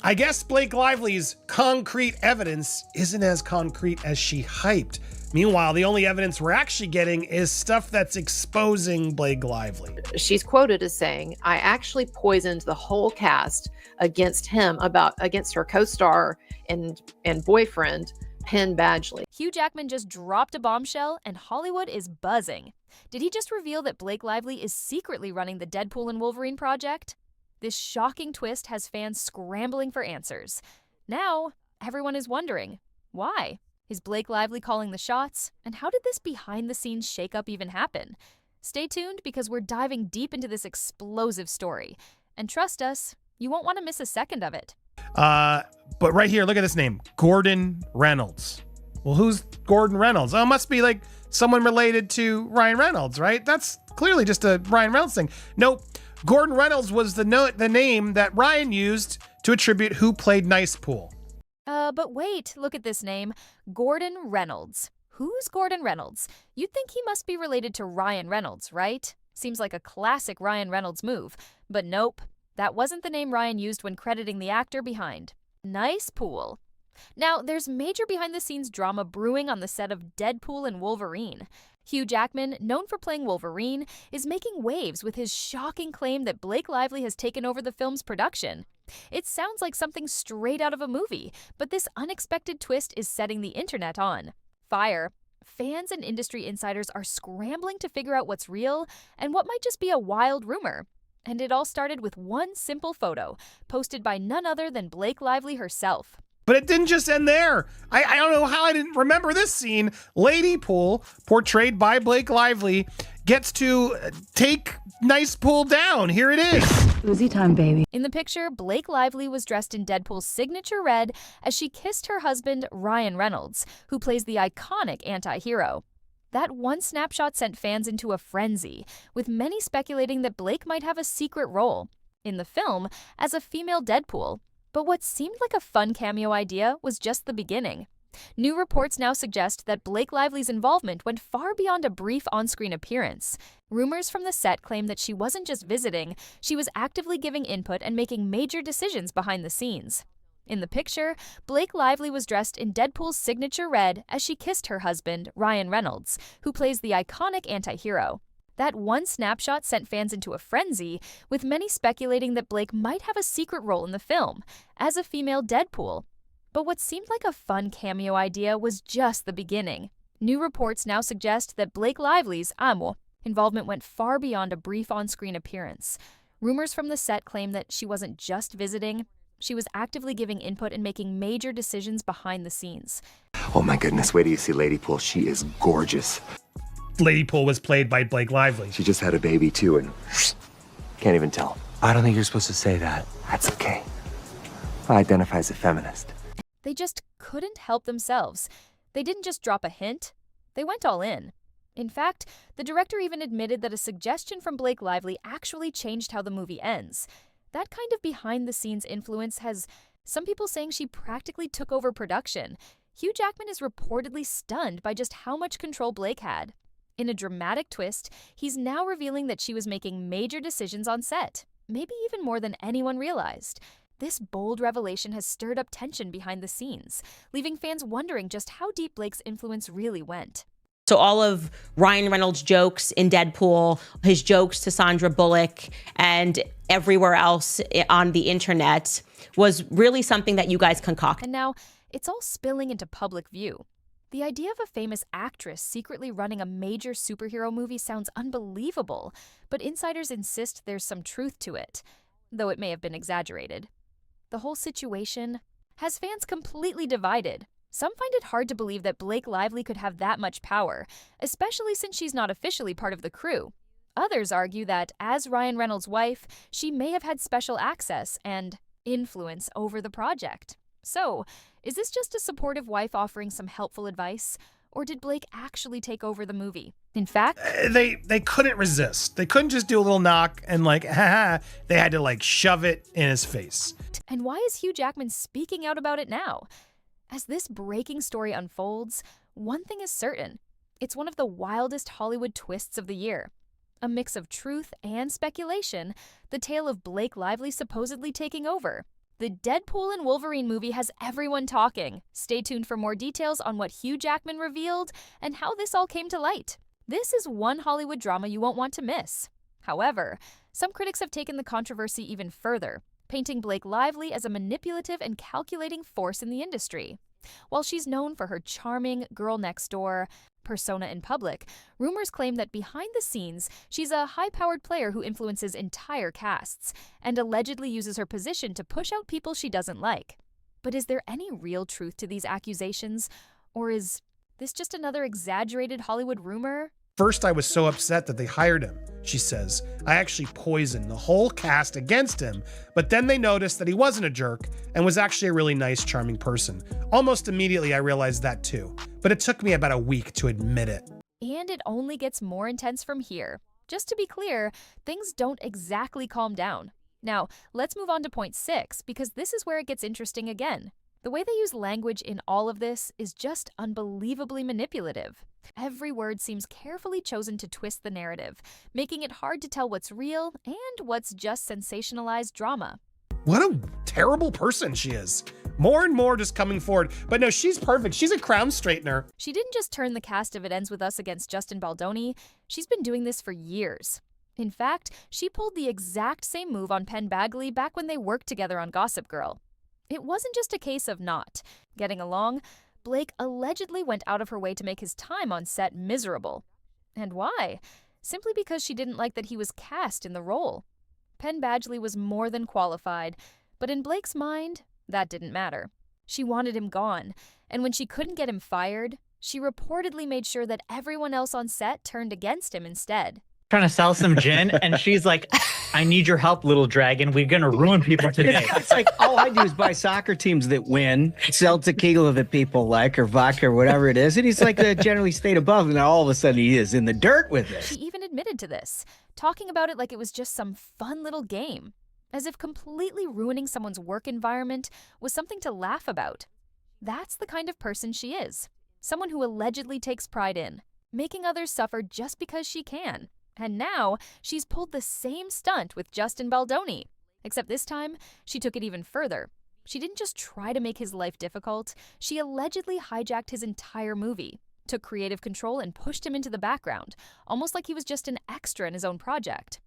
I guess Blake Lively's concrete evidence isn't as concrete as she hyped. Meanwhile, the only evidence we're actually getting is stuff that's exposing Blake Lively. She's quoted as saying, "I actually poisoned the whole cast against her co-star and boyfriend, Penn Badgley." Hugh Jackman just dropped a bombshell and Hollywood is buzzing. Did he just reveal that Blake Lively is secretly running the Deadpool and Wolverine project? This shocking twist has fans scrambling for answers. Now, everyone is wondering, why? Is Blake Lively calling the shots? And how did this behind-the-scenes shakeup even happen? Stay tuned because we're diving deep into this explosive story. And trust us, you won't want to miss a second of it. But right here, look at this name, Gordon Reynolds. Well, who's Gordon Reynolds? Oh, it must be like someone related to Ryan Reynolds, right? That's clearly just a Ryan Reynolds thing. Nope. Gordon Reynolds was the name that Ryan used to attribute who played Nice Pool. But wait, look at this name, Gordon Reynolds. Who's Gordon Reynolds? You'd think he must be related to Ryan Reynolds, right? Seems like a classic Ryan Reynolds move. But nope, that wasn't the name Ryan used when crediting the actor behind Nice Pool. Now, there's major behind-the-scenes drama brewing on the set of Deadpool and Wolverine. Hugh Jackman, known for playing Wolverine, is making waves with his shocking claim that Blake Lively has taken over the film's production. It sounds like something straight out of a movie, but this unexpected twist is setting the internet on fire. Fans and industry insiders are scrambling to figure out what's real and what might just be a wild rumor. And it all started with one simple photo, posted by none other than Blake Lively herself. But it didn't just end there. I don't know how I didn't remember this scene. Lady Pool, portrayed by Blake Lively, gets to take Nice Pool down. Here it is. Cozy time, baby. In the picture, Blake Lively was dressed in Deadpool's signature red as she kissed her husband, Ryan Reynolds, who plays the iconic anti-hero. That one snapshot sent fans into a frenzy, with many speculating that Blake might have a secret role in the film as a female Deadpool. But what seemed like a fun cameo idea was just the beginning. New reports now suggest that Blake Lively's involvement went far beyond a brief on-screen appearance. Rumors from the set claim that she wasn't just visiting, she was actively giving input and making major decisions behind the scenes. In the picture, Blake Lively was dressed in Deadpool's signature red as she kissed her husband, Ryan Reynolds, who plays the iconic anti-hero. That one snapshot sent fans into a frenzy, with many speculating that Blake might have a secret role in the film, as a female Deadpool. But what seemed like a fun cameo idea was just the beginning. New reports now suggest that Blake Lively's involvement went far beyond a brief on-screen appearance. Rumors from the set claim that she wasn't just visiting, she was actively giving input and making major decisions behind the scenes. Oh my goodness, wait till you see Lady Pool. She is gorgeous. Lady Pool was played by Blake Lively. She just had a baby too and can't even tell. I don't think you're supposed to say that. That's okay. I identify as a feminist. They just couldn't help themselves. They didn't just drop a hint, they went all in. In fact, the director even admitted that a suggestion from Blake Lively actually changed how the movie ends. That kind of behind-the-scenes influence has some people saying she practically took over production. Hugh Jackman is reportedly stunned by just how much control Blake had. In a dramatic twist, he's now revealing that she was making major decisions on set, maybe even more than anyone realized. This bold revelation has stirred up tension behind the scenes, leaving fans wondering just how deep Blake's influence really went. So all of Ryan Reynolds' jokes in Deadpool, his jokes to Sandra Bullock, and everywhere else on the internet was really something that you guys concocted. And now, it's all spilling into public view. The idea of a famous actress secretly running a major superhero movie sounds unbelievable, but insiders insist there's some truth to it, though it may have been exaggerated. The whole situation has fans completely divided. Some find it hard to believe that Blake Lively could have that much power, especially since she's not officially part of the crew. Others argue that, as Ryan Reynolds' wife, she may have had special access and influence over the project. So, is this just a supportive wife offering some helpful advice? Or did Blake actually take over the movie? In fact, they couldn't resist. They couldn't just do a little knock and like, haha. They had to like shove it in his face. And why is Hugh Jackman speaking out about it now? As this breaking story unfolds, one thing is certain. It's one of the wildest Hollywood twists of the year. A mix of truth and speculation, the tale of Blake Lively supposedly taking over. The Deadpool and Wolverine movie has everyone talking. Stay tuned for more details on what Hugh Jackman revealed and how this all came to light. This is one Hollywood drama you won't want to miss. However, some critics have taken the controversy even further, painting Blake Lively as a manipulative and calculating force in the industry. While she's known for her charming girl-next-door persona in public, rumors claim that behind the scenes, she's a high-powered player who influences entire casts and allegedly uses her position to push out people she doesn't like. But is there any real truth to these accusations? Or is this just another exaggerated Hollywood rumor? First, I was so upset that they hired him, she says. I actually poisoned the whole cast against him, but then they noticed that he wasn't a jerk and was actually a really nice, charming person. Almost immediately, I realized that too, but it took me about a week to admit it. And it only gets more intense from here. Just to be clear, things don't exactly calm down. Now, let's move on to point 6, because this is where it gets interesting again. The way they use language in all of this is just unbelievably manipulative. Every word seems carefully chosen to twist the narrative, making it hard to tell what's real and what's just sensationalized drama. What a terrible person she is. More and more just coming forward. But no, she's perfect. She's a crown straightener. She didn't just turn the cast of It Ends With Us against Justin Baldoni. She's been doing this for years. In fact, she pulled the exact same move on Penn Badgley back when they worked together on Gossip Girl. It wasn't just a case of not getting along. Blake allegedly went out of her way to make his time on set miserable. And why? Simply because she didn't like that he was cast in the role. Penn Badgley was more than qualified, but in Blake's mind, that didn't matter. She wanted him gone, and when she couldn't get him fired, she reportedly made sure that everyone else on set turned against him instead. Trying to sell some gin, and she's like, I need your help, little dragon. We're going to ruin people today. It's like, all I do is buy soccer teams that win, sell tequila that people like, or vodka, or whatever it is. And he's like, generally stayed above, and all of a sudden he is in the dirt with it. She even admitted to this, talking about it like it was just some fun little game, as if completely ruining someone's work environment was something to laugh about. That's the kind of person she is. Someone who allegedly takes pride in making others suffer just because she can. And now, she's pulled the same stunt with Justin Baldoni. Except this time, she took it even further. She didn't just try to make his life difficult, she allegedly hijacked his entire movie, took creative control and pushed him into the background, almost like he was just an extra in his own project.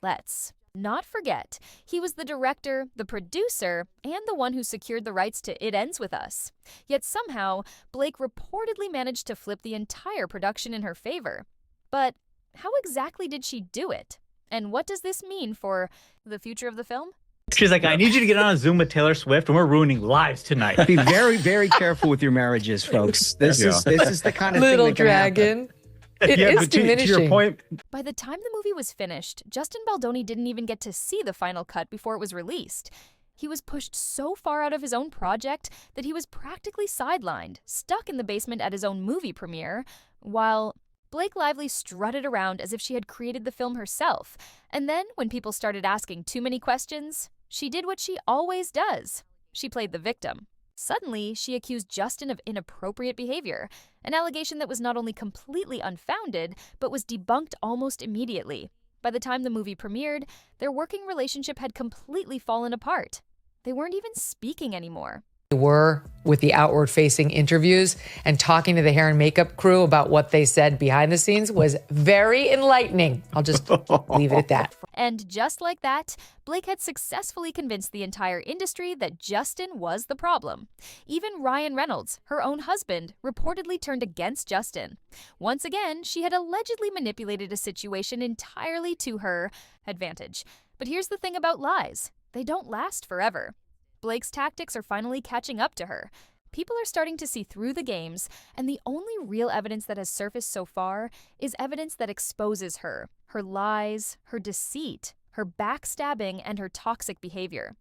Let's not forget, he was the director, the producer, and the one who secured the rights to It Ends With Us. Yet somehow, Blake reportedly managed to flip the entire production in her favor. But how exactly did she do it? And what does this mean for the future of the film? She's like, I need you to get on a Zoom with Taylor Swift, and we're ruining lives tonight. Be very, very careful with your marriages, folks. This is the kind of Little thing that can dragon. happen. It is but diminishing. to your point, By the time the movie was finished, Justin Baldoni didn't even get to see the final cut before it was released. He was pushed so far out of his own project that he was practically sidelined, stuck in the basement at his own movie premiere, while Blake Lively strutted around as if she had created the film herself. And then, when people started asking too many questions, she did what she always does. She played the victim. Suddenly, she accused Justin of inappropriate behavior, an allegation that was not only completely unfounded, but was debunked almost immediately. By the time the movie premiered, their working relationship had completely fallen apart. They weren't even speaking anymore. Were with the outward-facing interviews and talking to the hair and makeup crew about what they said behind the scenes was very enlightening. I'll just leave it at that. And just like that, Blake had successfully convinced the entire industry that Justin was the problem. Even Ryan Reynolds, her own husband, reportedly turned against Justin. Once again, she had allegedly manipulated a situation entirely to her advantage. But here's the thing about lies. They don't last forever. Blake's tactics are finally catching up to her. People are starting to see through the games, and the only real evidence that has surfaced so far is evidence that exposes her lies, her deceit, her backstabbing, and her toxic behavior.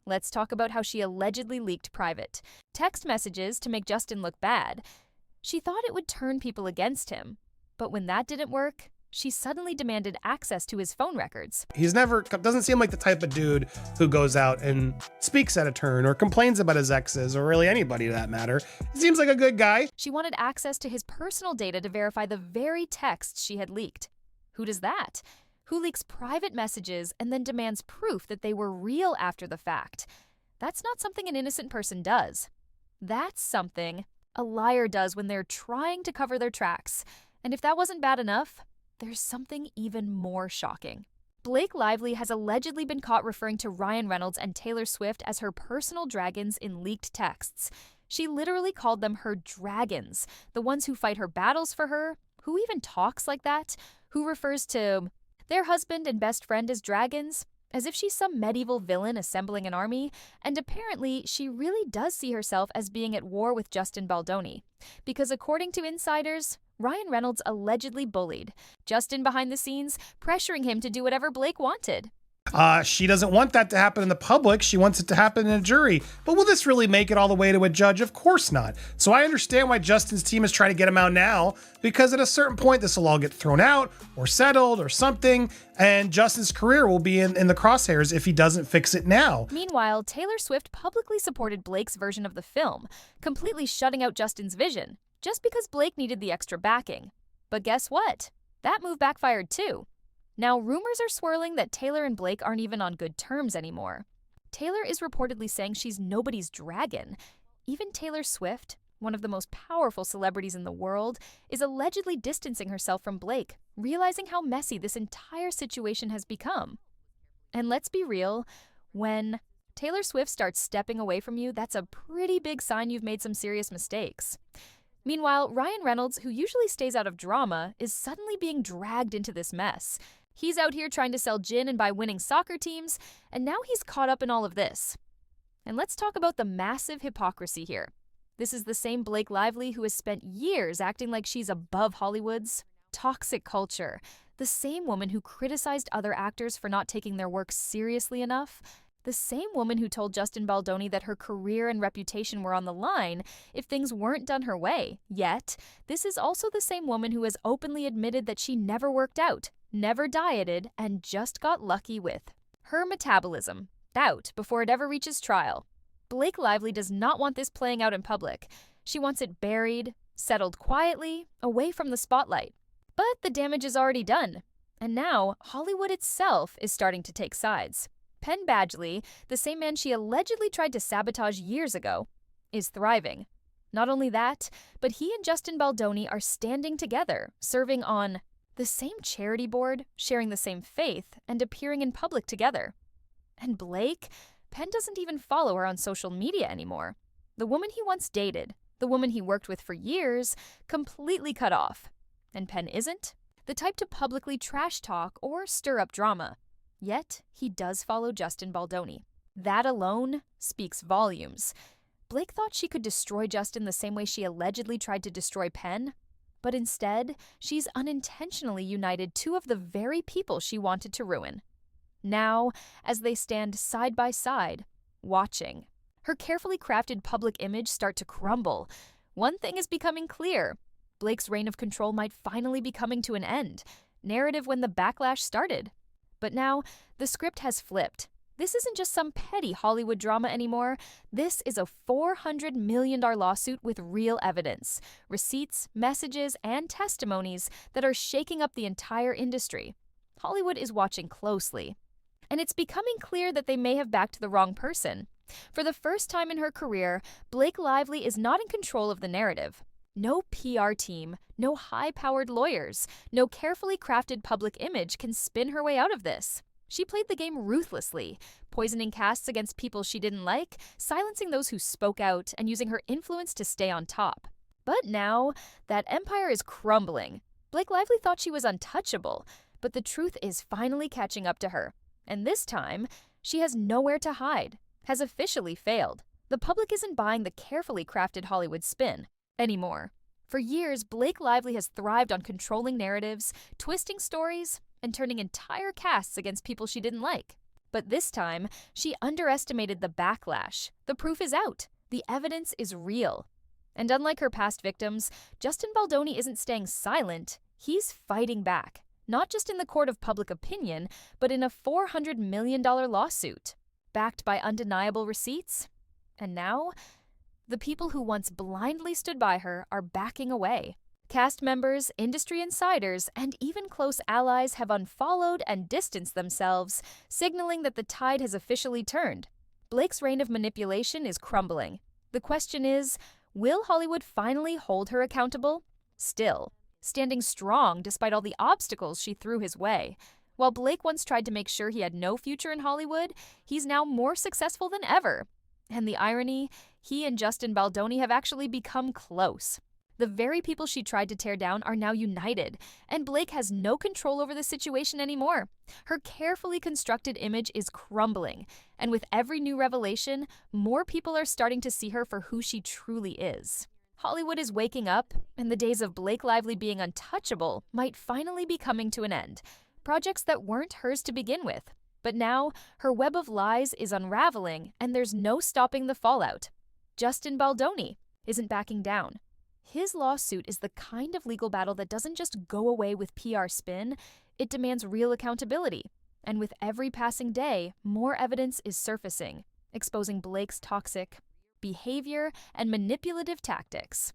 Let's talk about how she allegedly leaked private text messages to make Justin look bad. She thought it would turn people against him, but when that didn't work, she suddenly demanded access to his phone records. He's doesn't seem like the type of dude who goes out and speaks at a turn or complains about his exes or really anybody to that matter. He seems like a good guy. She wanted access to his personal data to verify the very texts she had leaked. Who does that? who leaks private messages and then demands proof that they were real after the fact. That's not something an innocent person does. That's something a liar does when they're trying to cover their tracks. And if that wasn't bad enough, there's something even more shocking. Blake Lively has allegedly been caught referring to Ryan Reynolds and Taylor Swift as her personal dragons in leaked texts. She literally called them her dragons, the ones who fight her battles for her, who even talks like that, who refers to their husband and best friend as dragons, as if she's some medieval villain assembling an army, and apparently she really does see herself as being at war with Justin Baldoni, because according to insiders, Ryan Reynolds allegedly bullied Justin behind the scenes, pressuring him to do whatever Blake wanted. She doesn't want that to happen in the public. She wants it to happen in a jury. But will this really make it all the way to a judge? Of course not. So I understand why Justin's team is trying to get him out now, because at a certain point, this will all get thrown out or settled or something, and Justin's career will be in the crosshairs if he doesn't fix it now. Meanwhile, Taylor Swift publicly supported Blake's version of the film, completely shutting out Justin's vision, just because Blake needed the extra backing. But guess what? That move backfired too. Now, rumors are swirling that Taylor and Blake aren't even on good terms anymore. Taylor is reportedly saying she's nobody's dragon. Even Taylor Swift, one of the most powerful celebrities in the world, is allegedly distancing herself from Blake, realizing how messy this entire situation has become. And let's be real, when Taylor Swift starts stepping away from you, that's a pretty big sign you've made some serious mistakes. Meanwhile, Ryan Reynolds, who usually stays out of drama, is suddenly being dragged into this mess. He's out here trying to sell gin and buy winning soccer teams, and now he's caught up in all of this. And let's talk about the massive hypocrisy here. This is the same Blake Lively who has spent years acting like she's above Hollywood's toxic culture, the same woman who criticized other actors for not taking their work seriously enough, the same woman who told Justin Baldoni that her career and reputation were on the line if things weren't done her way. Yet, this is also the same woman who has openly admitted that she never worked out, never dieted, and just got lucky with her metabolism out before it ever reaches trial. Blake Lively does not want this playing out in public. She wants it buried, settled quietly, away from the spotlight. But the damage is already done. And now, Hollywood itself is starting to take sides. Penn Badgley, the same man she allegedly tried to sabotage years ago, is thriving. Not only that, but he and Justin Baldoni are standing together, serving on the same charity board, sharing the same faith, and appearing in public together. And Blake? Penn doesn't even follow her on social media anymore. The woman he once dated, the woman he worked with for years, completely cut off. And Penn isn't the type to publicly trash talk or stir up drama. Yet, he does follow Justin Baldoni. That alone speaks volumes. Blake thought she could destroy Justin the same way she allegedly tried to destroy Penn, but instead, she's unintentionally united two of the very people she wanted to ruin. Now, as they stand side by side, watching her carefully crafted public image start to crumble, one thing is becoming clear. Blake's reign of control might finally be coming to an end, narrative when the backlash started. But now, the script has flipped. This isn't just some petty Hollywood drama anymore. This is a $400 million lawsuit with real evidence, receipts, messages, and testimonies that are shaking up the entire industry. Hollywood is watching closely. And it's becoming clear that they may have backed the wrong person. For the first time in her career, Blake Lively is not in control of the narrative. No PR team, no high-powered lawyers, no carefully crafted public image can spin her way out of this. She played the game ruthlessly, poisoning casts against people she didn't like, silencing those who spoke out, and using her influence to stay on top. But now, that empire is crumbling. Blake Lively thought she was untouchable, but the truth is finally catching up to her. And this time, she has nowhere to hide, has officially failed. The public isn't buying the carefully crafted Hollywood spin anymore. For years, Blake Lively has thrived on controlling narratives, twisting stories, and turning entire casts against people she didn't like. But this time, she underestimated the backlash. The proof is out. The evidence is real. And unlike her past victims, Justin Baldoni isn't staying silent. He's fighting back, not just in the court of public opinion, but in a $400 million lawsuit, backed by undeniable receipts. And now, the people who once blindly stood by her are backing away. Cast members, industry insiders, and even close allies have unfollowed and distanced themselves, signaling that the tide has officially turned. Blake's reign of manipulation is crumbling. The question is, will Hollywood finally hold her accountable? Still, standing strong despite all the obstacles she threw his way. While Blake once tried to make sure he had no future in Hollywood, he's now more successful than ever. And the irony, he and Justin Baldoni have actually become close. The very people she tried to tear down are now united, and Blake has no control over the situation anymore. Her carefully constructed image is crumbling, and with every new revelation, more people are starting to see her for who she truly is. Hollywood is waking up, and the days of Blake Lively being untouchable might finally be coming to an end. Projects that weren't hers to begin with. But now, her web of lies is unraveling, and there's no stopping the fallout. Justin Baldoni isn't backing down. His lawsuit is the kind of legal battle that doesn't just go away with PR spin, it demands real accountability. And with every passing day, more evidence is surfacing, exposing Blake's toxic behavior and manipulative tactics.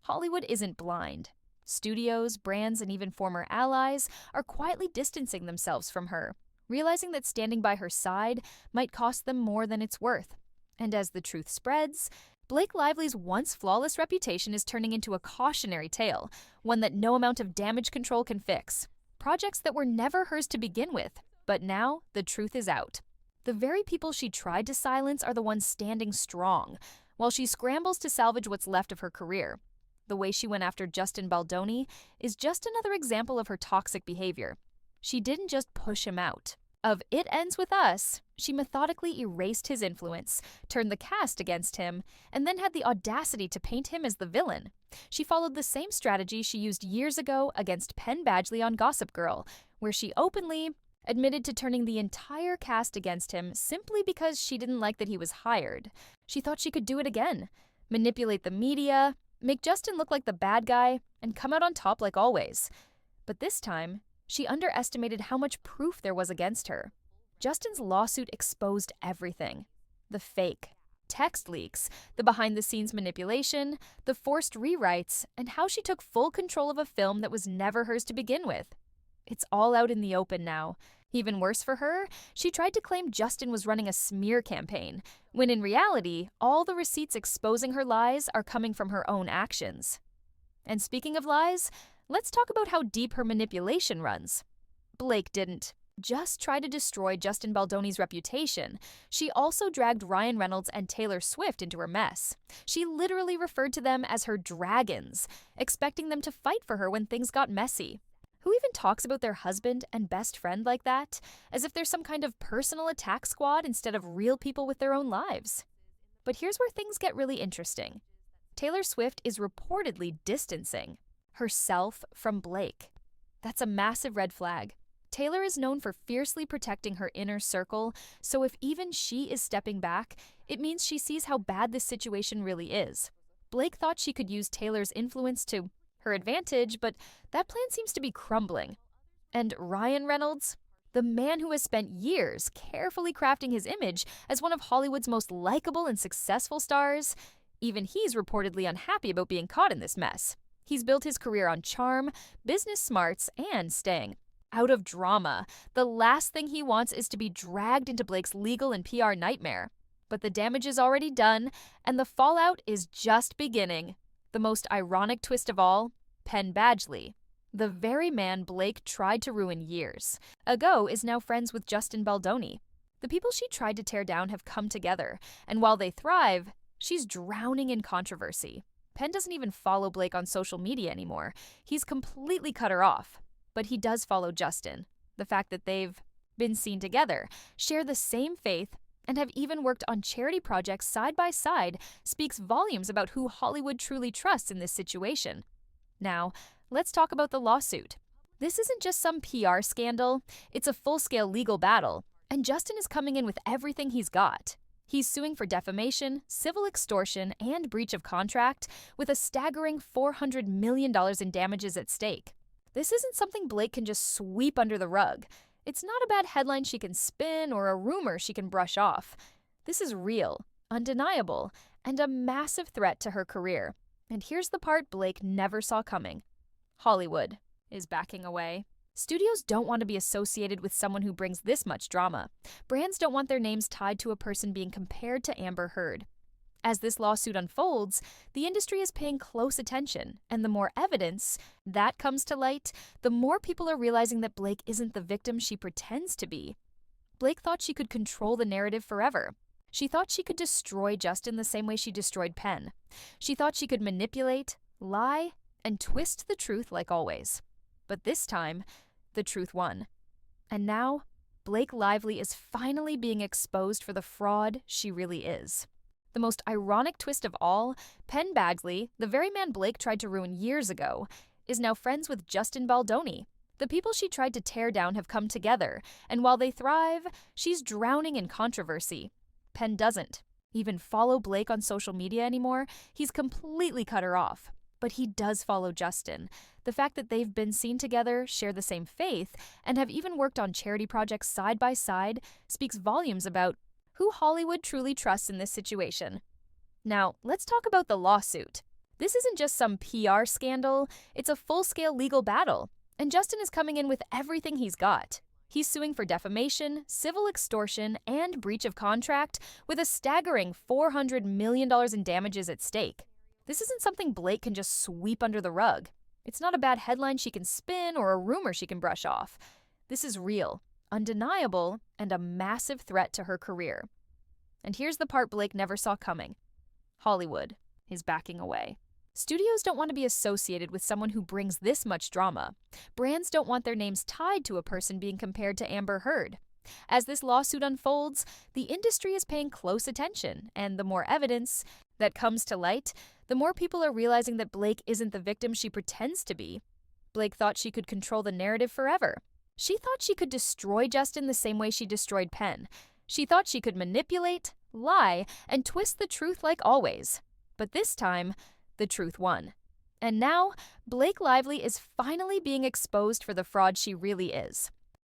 Hollywood isn't blind. Studios, brands, and even former allies are quietly distancing themselves from her, realizing that standing by her side might cost them more than it's worth. And as the truth spreads, Blake Lively's once flawless reputation is turning into a cautionary tale, one that no amount of damage control can fix. Projects that were never hers to begin with, but now the truth is out. The very people she tried to silence are the ones standing strong, while she scrambles to salvage what's left of her career. The way she went after Justin Baldoni is just another example of her toxic behavior. She didn't just push him out. Of It Ends With Us, she methodically erased his influence, turned the cast against him, and then had the audacity to paint him as the villain. She followed the same strategy she used years ago against Penn Badgley on Gossip Girl, where she openly admitted to turning the entire cast against him simply because she didn't like that he was hired. She thought she could do it again, manipulate the media, make Justin look like the bad guy, and come out on top like always. But this time, she underestimated how much proof there was against her. Justin's lawsuit exposed everything. The fake, text leaks, the behind-the-scenes manipulation, the forced rewrites, and how she took full control of a film that was never hers to begin with. It's all out in the open now. Even worse for her, she tried to claim Justin was running a smear campaign, when in reality, all the receipts exposing her lies are coming from her own actions. And speaking of lies, let's talk about how deep her manipulation runs. Blake didn't just try to destroy Justin Baldoni's reputation. She also dragged Ryan Reynolds and Taylor Swift into her mess. She literally referred to them as her dragons, expecting them to fight for her when things got messy. Who even talks about their husband and best friend like that, as if they're some kind of personal attack squad instead of real people with their own lives? But here's where things get really interesting. Taylor Swift is reportedly distancing herself from Blake. That's a massive red flag. Taylor is known for fiercely protecting her inner circle, so if even she is stepping back, it means she sees how bad this situation really is. Blake thought she could use Taylor's influence to her advantage, but that plan seems to be crumbling. And Ryan Reynolds, the man who has spent years carefully crafting his image as one of Hollywood's most likable and successful stars, even he's reportedly unhappy about being caught in this mess. He's built his career on charm, business smarts, and staying out of drama. The last thing he wants is to be dragged into Blake's legal and PR nightmare. But the damage is already done, and the fallout is just beginning. The most ironic twist of all, Penn Badgley, the very man Blake tried to ruin years ago, is now friends with Justin Baldoni. The people she tried to tear down have come together, and while they thrive, she's drowning in controversy. Penn doesn't even follow Blake on social media anymore. He's completely cut her off. But he does follow Justin. The fact that they've been seen together, share the same faith, and have even worked on charity projects side by side speaks volumes about who Hollywood truly trusts in this situation. Now, let's talk about the lawsuit. This isn't just some PR scandal, it's a full-scale legal battle, and Justin is coming in with everything he's got. He's suing for defamation, civil extortion, and breach of contract, with a staggering $400 million in damages at stake. This isn't something Blake can just sweep under the rug. It's not a bad headline she can spin or a rumor she can brush off. This is real, undeniable, and a massive threat to her career. And here's the part Blake never saw coming. Hollywood is backing away. Studios don't want to be associated with someone who brings this much drama. Brands don't want their names tied to a person being compared to Amber Heard. As this lawsuit unfolds, the industry is paying close attention, and the more evidence that comes to light, the more people are realizing that Blake isn't the victim she pretends to be. Blake thought she could control the narrative forever. She thought she could destroy Justin the same way she destroyed Penn. She thought she could manipulate, lie, and twist the truth like always. But this time, the truth won. And now, Blake Lively is finally being exposed for the fraud she really is. The most ironic twist of all, Penn Badgley, the very man Blake tried to ruin years ago, is now friends with Justin Baldoni. The people she tried to tear down have come together, and while they thrive, she's drowning in controversy. Penn doesn't even follow Blake on social media anymore. He's completely cut her off. But he does follow Justin. The fact that they've been seen together, share the same faith, and have even worked on charity projects side by side speaks volumes about who Hollywood truly trusts in this situation. Now, let's talk about the lawsuit. This isn't just some PR scandal, it's a full-scale legal battle, and Justin is coming in with everything he's got. He's suing for defamation, civil extortion, and breach of contract, with a staggering $400 million in damages at stake. This isn't something Blake can just sweep under the rug. It's not a bad headline she can spin or a rumor she can brush off. This is real, undeniable, and a massive threat to her career. And here's the part Blake never saw coming. Hollywood is backing away. Studios don't want to be associated with someone who brings this much drama. Brands don't want their names tied to a person being compared to Amber Heard. As this lawsuit unfolds, the industry is paying close attention, and the more evidence that comes to light, the more people are realizing that Blake isn't the victim she pretends to be. Blake thought she could control the narrative forever. She thought she could destroy Justin the same way she destroyed Penn. She thought she could manipulate, lie, and twist the truth like always. But this time, the truth won. And now, Blake Lively is finally being exposed for the fraud she really is.